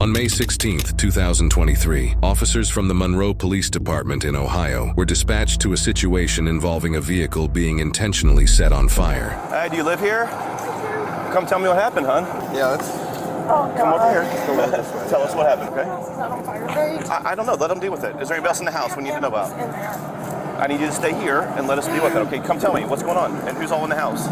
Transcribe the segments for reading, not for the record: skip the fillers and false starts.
On May 16, 2023, officers from the Monroe Police Department in Ohio were dispatched to a situation involving a vehicle being intentionally set on fire. Hey, do you live here? Come tell me what happened, hon. Yeah, that's... Oh, come over here. Tell us what happened, okay? The house is not on fire, right? I don't know. Let them deal with it. Is there anybody else in the house we need to know about? In there. I need you to stay here and let us deal with it, okay? Come tell me what's going on and who's all in the house.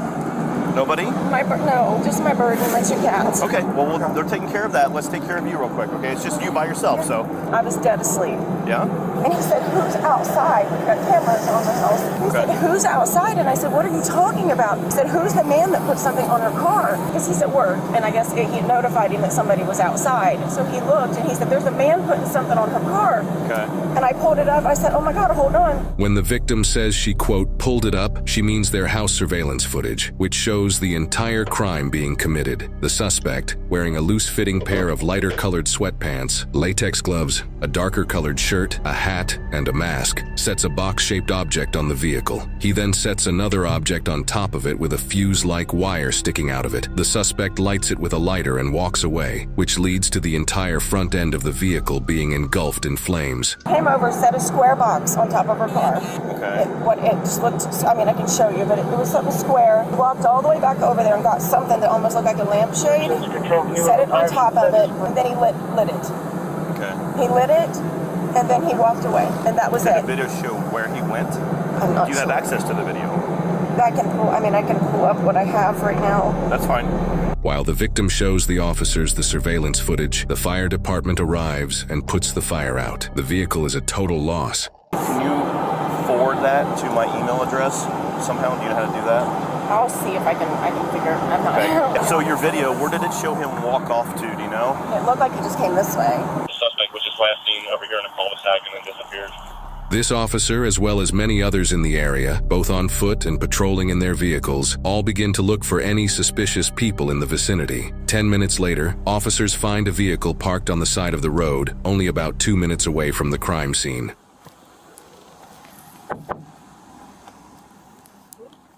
Nobody? No, just my bird and my two cats. Okay, well, they're taking care of that. Let's take care of you real quick, okay? It's just you by yourself, so. I was dead asleep. Yeah? And he said, who's outside? We've got cameras on the house. He said, who's outside? And I said, what are you talking about? He said, who's the man that put something on her car? Because he's at work, and I guess he notified him that somebody was outside. So he looked, and he said, there's a man putting something on her car. Okay. And I pulled it up. I said, oh my God, hold on. When the victim says she, quote, pulled it up, she means their house surveillance footage, which shows the entire crime being committed. The suspect, wearing a loose-fitting pair of lighter-colored sweatpants, latex gloves, a darker-colored shirt, a hat, and a mask, sets a box-shaped object on the vehicle. He then sets another object on top of it with a fuse-like wire sticking out of it. The suspect lights it with a lighter and walks away, which leads to the entire front end of the vehicle being engulfed in flames. Came over, set a square box on top of her car. Okay. It just looked, I mean, I can show you, but it was something square. Walked all the way back over there and got something that almost looked like a lampshade, set it on top of it, and then he lit it. Okay. He lit it, and then he walked away, and that was Did it. the video show where he went? I'm not Do you sure. have access to the video? I can pull up what I have right now. That's fine. While the victim shows the officers the surveillance footage, the fire department arrives and puts the fire out. The vehicle is a total loss. Can you forward that to my email address somehow? Do you know how to do that? I'll see if I can figure. I'm not. Okay. So your video, where did it show him walk off to? Do you know? It looked like he just came this way. The suspect was just last seen over here in a cul-de-sac and then disappeared. This officer, as well as many others in the area, both on foot and patrolling in their vehicles, all begin to look for any suspicious people in the vicinity. 10 minutes later, officers find a vehicle parked on the side of the road, only about 2 minutes away from the crime scene.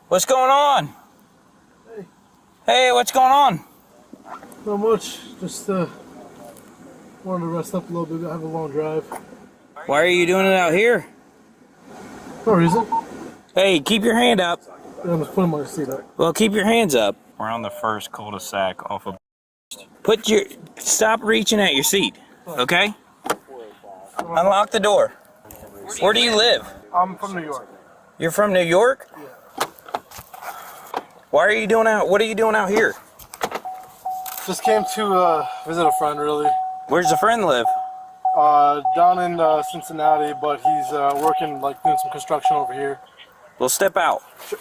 What's going on? Hey, what's going on? Not much. Just wanted to rest up a little bit. I have a long drive. Why are you doing it out here? No reason. Hey, keep your hand up. Yeah, I'm just putting my seat up. Well, keep your hands up. We're on the first cul-de-sac off of... Stop reaching at your seat, okay? Unlock the door. Where do you live? I'm from New York. You're from New York? Yeah. What are you doing out here? Just came to visit a friend, really. Where's the friend live? Down in Cincinnati, but he's working, like, doing some construction over here. Well, step out. Do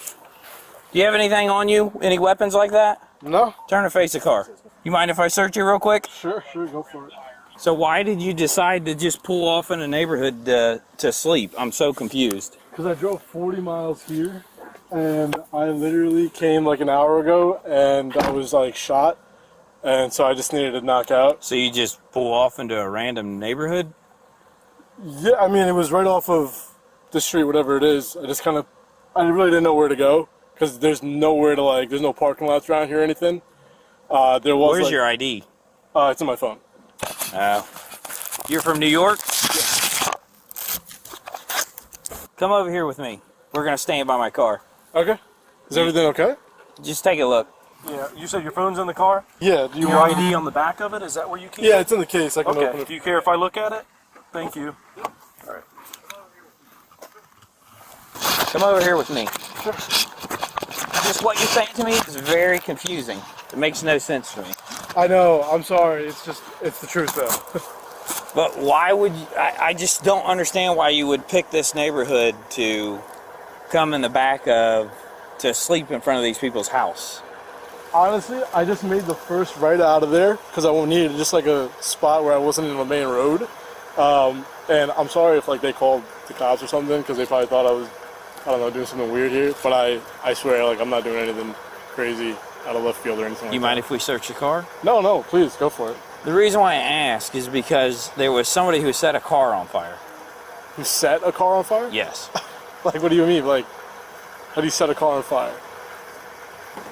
you have anything on you? Any weapons like that? No? Turn and face the car. You mind if I search you real quick? Sure, go for it. So why did you decide to just pull off in a neighborhood to sleep? I'm so confused. Because I drove 40 miles here, and I literally came like an hour ago, and I was, like, shot. And so I just needed to knock out. So you just pull off into a random neighborhood? Yeah, I mean, it was right off of the street, whatever it is. I really didn't know where to go because there's nowhere to, like, there's no parking lots around here or anything. Where's your ID? It's in my phone. You're from New York? Yeah. Come over here with me. We're going to stand by my car. Okay. Is everything okay? Just take a look. Yeah, you said your phone's in the car? Yeah. Do you Your want ID on the back of it? Is that where you keep it? Yeah, it's in the case. I can open Okay. it. Do you care if I look at it? Thank you. All right. Come over here with me. Sure. Just what you're saying to me is very confusing. It makes no sense to me. I know. I'm sorry. It's the truth, though. But why would you, I just don't understand why you would pick this neighborhood to come in the back of, to sleep in front of these people's house. Honestly, I just made the first right out of there because I needed just like a spot where I wasn't in the main road. And I'm sorry if like they called the cops or something because they probably thought I was, I don't know, doing something weird here. But I swear, like, I'm not doing anything crazy out of left field or anything like that. You mind if we search your car? No, please, go for it. The reason why I ask is because there was somebody who set a car on fire. Who set a car on fire? Yes. Like, what do you mean? Like, how do you set a car on fire?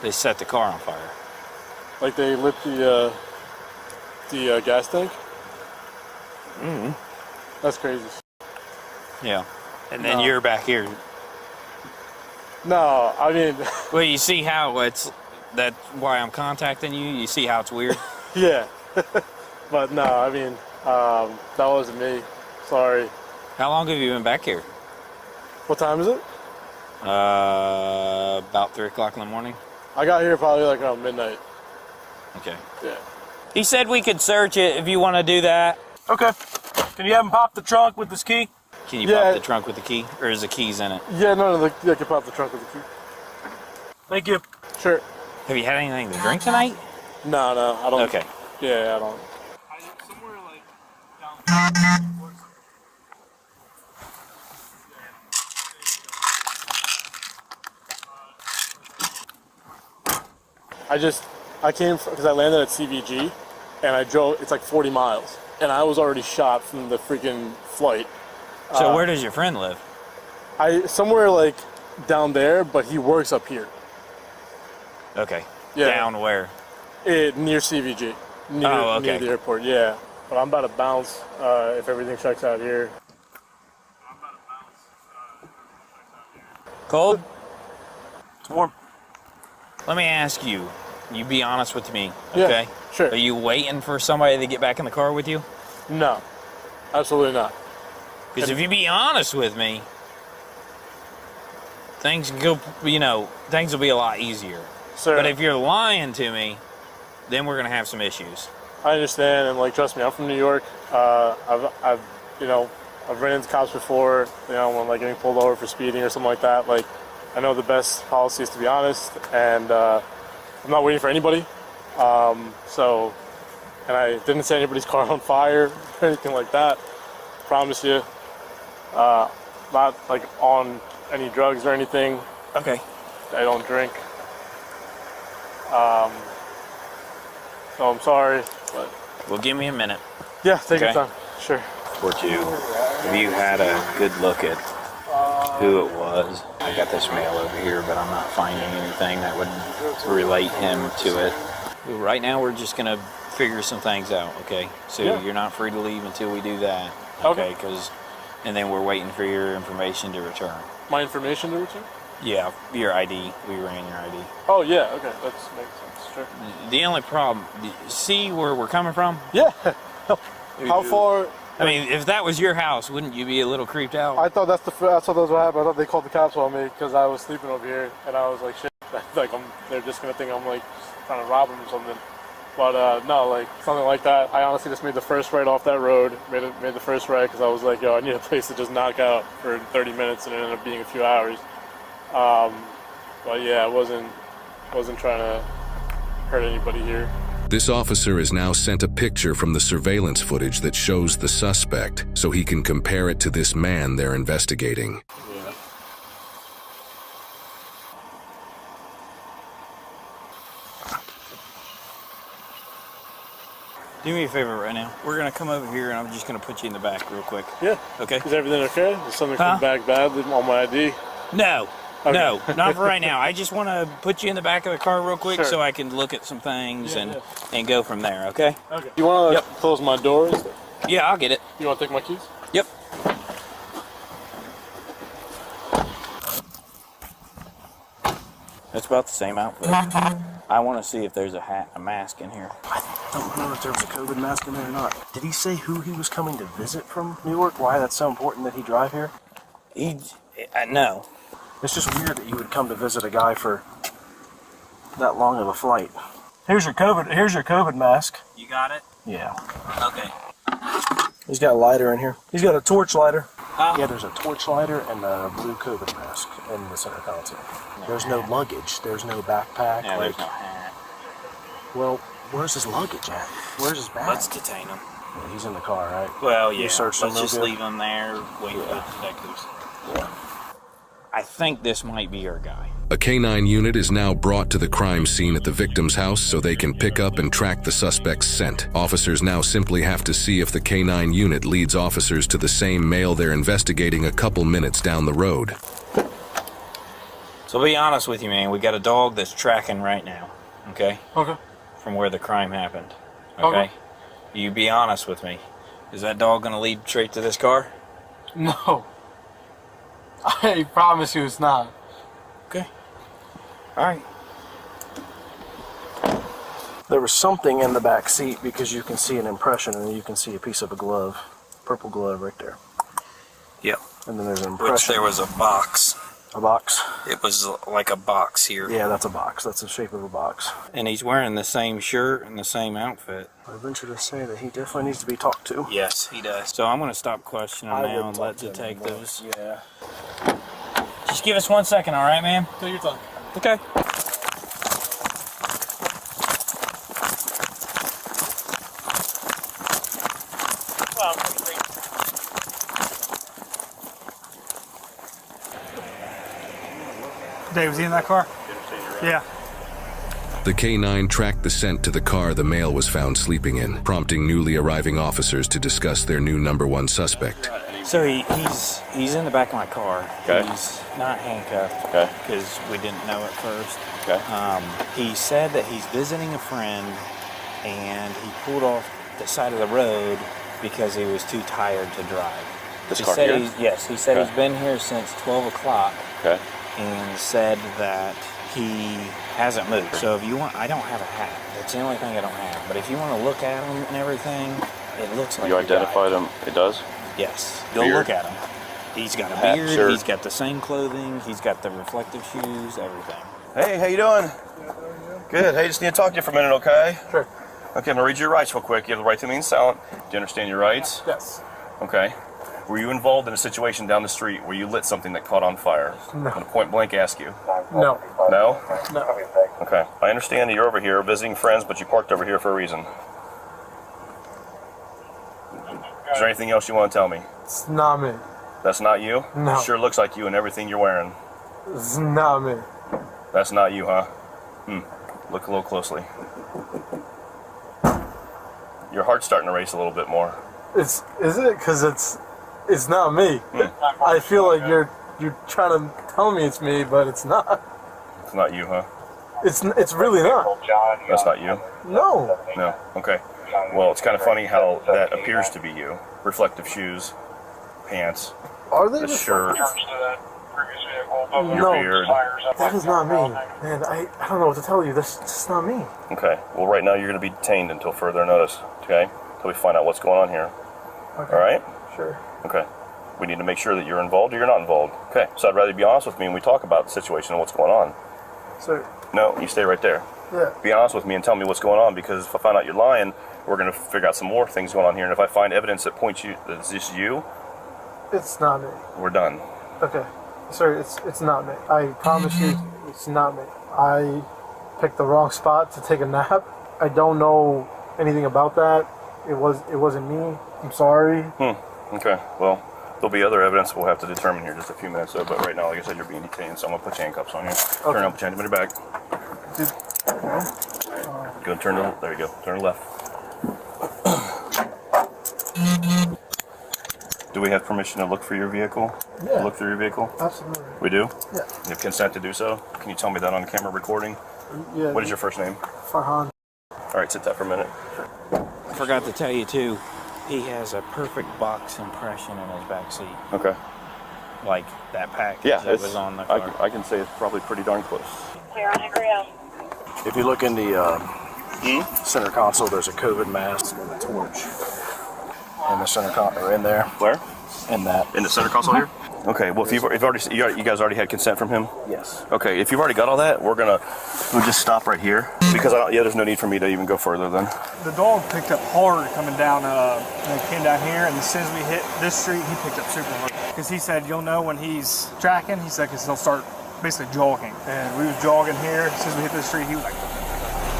They set the car on fire. Like they lit the gas tank? That's crazy. Yeah. And then No. you're back here. No, I mean, Well, you see how that's why I'm contacting you? You see how it's weird? yeah. But no, I mean, that wasn't me. Sorry. How long have you been back here? What time is it? About 3 o'clock in the morning. I got here probably like around midnight. Okay. Yeah. He said we could search it if you want to do that. Okay. Can you have him pop the trunk with this key? Can you Yeah. pop the trunk with the key? Or is the keys in it? Yeah, no, they can pop the trunk with the key. Thank you. Sure. Have you had anything to drink tonight? No, I don't. Okay. Yeah, I don't. I came because I landed at CVG, and I drove. It's like 40 miles, and I was already shot from the freaking flight. So where does your friend live? Somewhere like down there, but he works up here. Okay. Yeah. Down where? Near CVG. Near, Oh, okay. Near the airport, yeah. But I'm about to bounce if everything checks out here. Cold? It's warm. Let me ask you. You be honest with me, Yeah, okay? sure. Are you waiting for somebody to get back in the car with you? No, absolutely not. Because if you be honest with me, things can go, things will be a lot easier. Sir, But if you're lying to me, then we're gonna have some issues. I understand, and like, trust me, I'm from New York. I've ran into cops before. When like getting pulled over for speeding or something like that. Like, I know the best policy is to be honest, and I'm not waiting for anybody. And I didn't set anybody's car on fire or anything like that. Promise you. Not like on any drugs or anything. Okay. I don't drink. So I'm sorry, but Well, give me a minute. yeah, take your Okay. time. Sure. Or two. Have you had a good look at who it was? I got this mail over here, but I'm not finding anything that would relate him to it. Right now, we're just gonna figure some things out, okay? So Yeah. you're not free to leave until we do that, Okay. okay? And then we're waiting for your information to return. My information to return? Yeah, your ID. We ran your ID. Oh yeah, okay, that makes sense. Sure. The only problem, see where we're coming from? Yeah. How far? I mean, if that was your house, wouldn't you be a little creeped out? I thought that's what happened. I thought they called the cops on me because I was sleeping over here, and I was like, shit, like they're just gonna think I'm like trying to rob them or something. But no, like something like that. I honestly just made the first right off that road. Made the first right because I was like, yo, I need a place to just knock out for 30 minutes, and it ended up being a few hours. But yeah, I wasn't trying to hurt anybody here. This officer has now sent a picture from the surveillance footage that shows the suspect so he can compare it to this man they're investigating. Yeah. Do me a favor right now. We're gonna come over here and I'm just gonna put you in the back real quick. Yeah. Okay? Is everything okay? Is something Huh? come back bad on my ID? No. Okay. No, not for right now. I just want to put you in the back of the car real quick Sure. so I can look at some things Yeah, and go from there, okay? Okay. You want to Yep. close my doors? Yeah, I'll get it. You want to take my keys? Yep. That's about the same outfit. I want to see if there's a mask in here. I don't know if there was a COVID mask in there or not. Did he say who he was coming to visit from New York? Why that's so important that he drive here? No. It's just weird that you would come to visit a guy for that long of a flight. Here's your COVID mask. You got it? Yeah. Okay. He's got a lighter in here. He's got a torch lighter. Huh? Yeah, there's a torch lighter and a blue COVID mask in the center console. There's no luggage. There's no backpack. Yeah, there's no hat. Well, where's his luggage at? Where's his bag? Let's detain him. Yeah, he's in the car, right? Well, yeah. You searched him Let's real just good? leave him there, waiting for the detectives. Yeah. I think this might be our guy. A canine unit is now brought to the crime scene at the victim's house so they can pick up and track the suspect's scent. Officers now simply have to see if the canine unit leads officers to the same male they're investigating a couple minutes down the road. So be honest with you, man. We got a dog that's tracking right now, okay? Okay. From where the crime happened, okay? You be honest with me. Is that dog gonna lead straight to this car? No. I promise you it's not. Okay. All right. There was something in the back seat because you can see an impression and you can see a piece of a glove, purple glove right there. Yep. And then there's an impression. Which there was a box. A box? It was like a box here. Yeah, that's a box. That's the shape of a box. And he's wearing the same shirt and the same outfit. I venture to say that he definitely needs to be talked to. Yes, he does. So I'm going to stop questioning now and let detectives. Yeah. Just give us 1 second, all right, ma'am? Take your time. Okay. Dave, was he in that car? Yeah. The K9 tracked the scent to the car the male was found sleeping in, prompting newly arriving officers to discuss their new #1 suspect. So he's in the back of my car. Okay. He's not handcuffed. Okay. Because we didn't know at first. Okay. He said that he's visiting a friend, and he pulled off the side of the road because he was too tired to drive. This He car said here? Yes, he said Okay. he's been here since 12 o'clock. Okay. And said that he hasn't moved. So if you want, I don't have a hat. That's the only thing I don't have. But if you want to look at him and everything, it looks like You the guy. identified him? It does? Yes. Go Beard? look at him. He's got a Hat, beard. shirt. He's got the same clothing. He's got the reflective shoes. Everything. Hey, how you doing? Good. Hey, just need to talk to you for a minute, okay? Sure. Okay, I'm gonna read your rights real quick. You have the right to remain silent. Do you understand your rights? Yes. Okay. Were you involved in a situation down the street where you lit something that caught on fire? No. I'm gonna point blank ask you. No. No? No. Okay. I understand that you're over here visiting friends, but you parked over here for a reason. Is there anything else you want to tell me? It's not me. That's not you? No. It sure looks like you and everything you're wearing. It's not me. That's not you, huh? Look a little closely. Your heart's starting to race a little bit more. Is it? Because it's not me. I feel like you're trying to tell me it's me, but it's not. It's not you, huh? It's really not. That's not you? No. No. Okay. Well, it's kind of funny how that appears to be you. Reflective shoes, pants, Are they? the shirt, your No. beard. That is not me. Man, I don't know what to tell you. That's just not me. Okay. Well, right now you're going to be detained until further notice, okay? Until we find out what's going on here. Okay. All right? Sure. Okay. We need to make sure that you're involved or you're not involved. Okay. So I'd rather you be honest with me and we talk about the situation and what's going on. So, No, you stay right there. yeah. Be honest with me and tell me what's going on, because if I find out you're lying, we're going to figure out some more things going on here. And if I find evidence that points you, that it's just you, It's not me. we're done. Okay. Sir, it's not me. I promise you, it's not me. I picked the wrong spot to take a nap. I don't know anything about that. It wasn't me. I'm sorry. Okay. Well, there'll be other evidence we'll have to determine here in just a few minutes. So, but right now, like I said, you're being detained, so I'm going to put handcuffs on you. Turn around, put your hand behind your back. Go and turn to, there you go. Turn to left. Do we have permission to look for your vehicle? Yeah. Look through your vehicle? Absolutely. We do? Yeah. You have consent to do so? Can you tell me that on camera recording? Yeah. What is your first name? Farhan? All right, sit that for a minute. I forgot to tell you too. He has a perfect box impression in his back seat, Okay. like that package Yeah, that was on the car. I can say it's probably pretty darn close. Clear on Hickory. If you look in the center console, there's a COVID mask and a torch. In the center console, in there. Where? In that. In the center console here? Okay, well, if you've already, you guys already had consent from him? Yes. Okay, if you've already got all that, we'll just stop right here, because there's no need for me to even go further then. The dog picked up hard coming down, and he came down here, and as soon as we hit this street, he picked up super hard. Because he said, you'll know when he's tracking, he said, because he'll start basically jogging. And we was jogging here, as soon as we hit this street, he was like...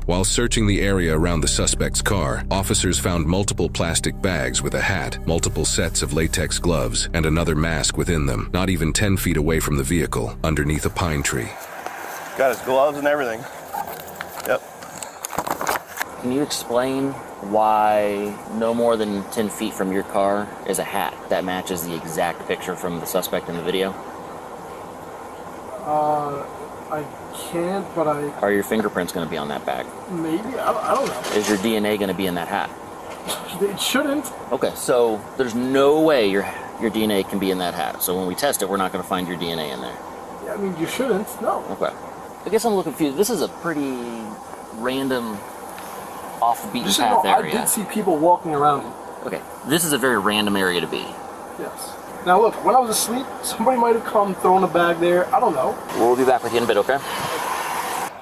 While searching the area around the suspect's car, officers found multiple plastic bags with a hat, multiple sets of latex gloves, and another mask within them, not even 10 feet away from the vehicle, underneath a pine tree. Got his gloves and everything. Yep. Can you explain why no more than 10 feet from your car is a hat that matches the exact picture from the suspect in the video? I can't, but Are your fingerprints going to be on that bag? maybe, I don't know. Is your DNA going to be in that hat? It shouldn't. Okay, so there's no way your DNA can be in that hat. So when we test it, we're not going to find your DNA in there. Yeah, I mean, you shouldn't. No. Okay. I guess I'm a little confused. This is a pretty random, off the beaten Just so you know, path area. I did see people walking around it. Okay, this is a very random area to be. Yes. Now look, when I was asleep, somebody might have come, thrown a bag there. I don't know. We'll be back with you in a bit, okay?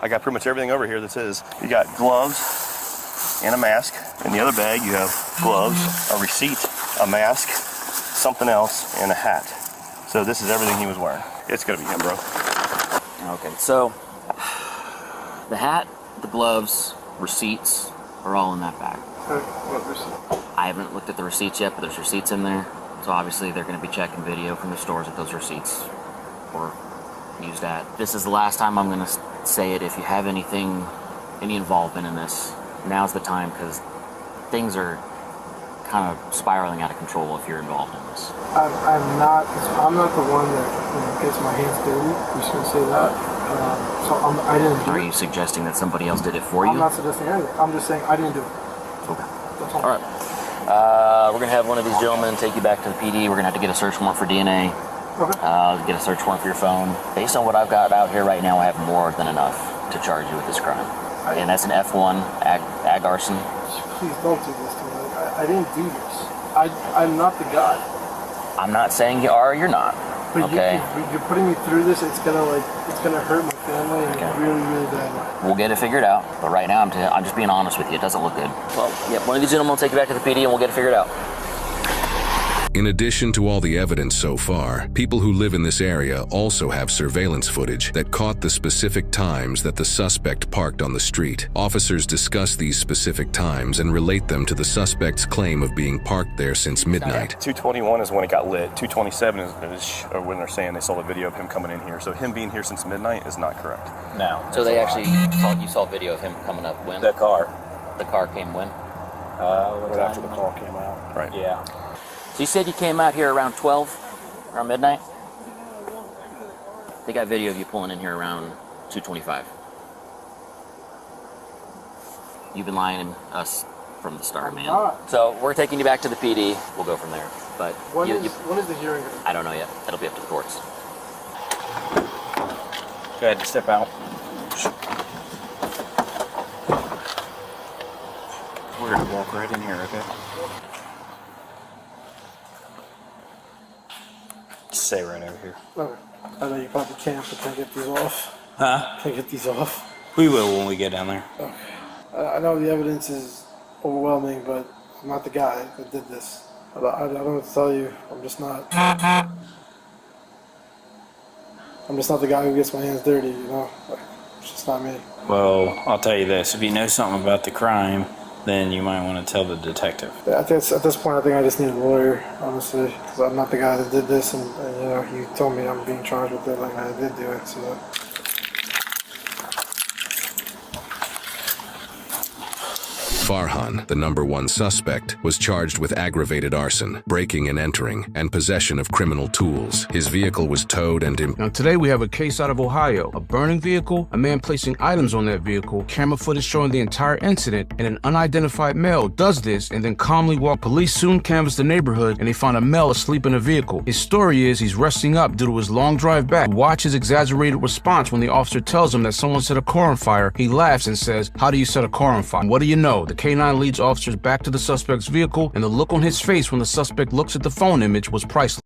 I got pretty much everything over here that's his. You got gloves and a mask. In the other bag, you have gloves, a receipt, a mask, something else, and a hat. So this is everything he was wearing. It's gonna be him, bro. Okay, so the hat, the gloves, receipts are all in that bag. What receipt? I haven't looked at the receipts yet, but there's receipts in there. So obviously they're going to be checking video from the stores that those receipts were used at. This is the last time I'm going to say it. If you have any involvement in this, now's the time, because things are kind of spiraling out of control if you're involved in this. I'm not the one that gets my hands dirty. I'm just gonna say that. I didn't do it. Are you suggesting that somebody else did it for you? I'm not suggesting anything. I'm just saying I didn't do it. Okay. That's all. All right. We're gonna have one of these gentlemen take you back to the PD. We're gonna have to get a search warrant for DNA. Okay. Get a search warrant for your phone. Based on what I've got out here right now, I have more than enough to charge you with this crime. And that's an F1 ag arson. Please don't do this to me. I didn't do this. I'm not the guy. I'm not saying you are or you're not. But Okay. you're putting me through this. It's gonna hurt my family in a really, really bad way. We'll get it figured out. But right now, I'm just being honest with you. It doesn't look good. Well, yeah, one of these gentlemen will take you back to the PD and we'll get it figured out. In addition to all the evidence so far, people who live in this area also have surveillance footage that caught the specific times that the suspect parked on the street. Officers discuss these specific times and relate them to the suspect's claim of being parked there since midnight. 221 is when it got lit. 227 is when they're saying they saw the video of him coming in here. So him being here since midnight is not correct. No. So they actually saw video of him coming up when? The car. The car came when? Right after the call came out. Right. Yeah. So you said you came out here around 12, around midnight? They got video of you pulling in here around 2:25. You've been lying to us from the start, man. So we're taking you back to the PD. We'll go from there. But When is the hearing? I don't know yet. That'll be up to the courts. Go ahead, step out. We're gonna walk right in here, okay? Stay right over here. Okay. I know you probably can't, but can I get these off? Huh? Can I get these off? We will when we get down there. Okay. I know the evidence is overwhelming, but I'm not the guy that did this. I don't know what to tell you. I'm just not the guy who gets my hands dirty, you know? Like, it's just not me. Well, I'll tell you this. If you know something about the crime, then you might want to tell the detective. Yeah, at this point, I think I just need a lawyer, honestly, because I'm not the guy that did this, and you know, you told me I'm being charged with it, like I did do it, so. Farhan, the #1 suspect, was charged with aggravated arson, breaking and entering, and possession of criminal tools. His vehicle was towed and Now today we have a case out of Ohio. A burning vehicle, a man placing items on that vehicle, camera footage showing the entire incident, and an unidentified male does this and then calmly walk. Police soon canvassed the neighborhood and they found a male asleep in a vehicle. His story is he's resting up due to his long drive back. Watch his exaggerated response when the officer tells him that someone set a car on fire. He laughs and says, "How do you set a car on fire?" What do you know? The K9 leads officers back to the suspect's vehicle, and the look on his face when the suspect looks at the phone image was priceless.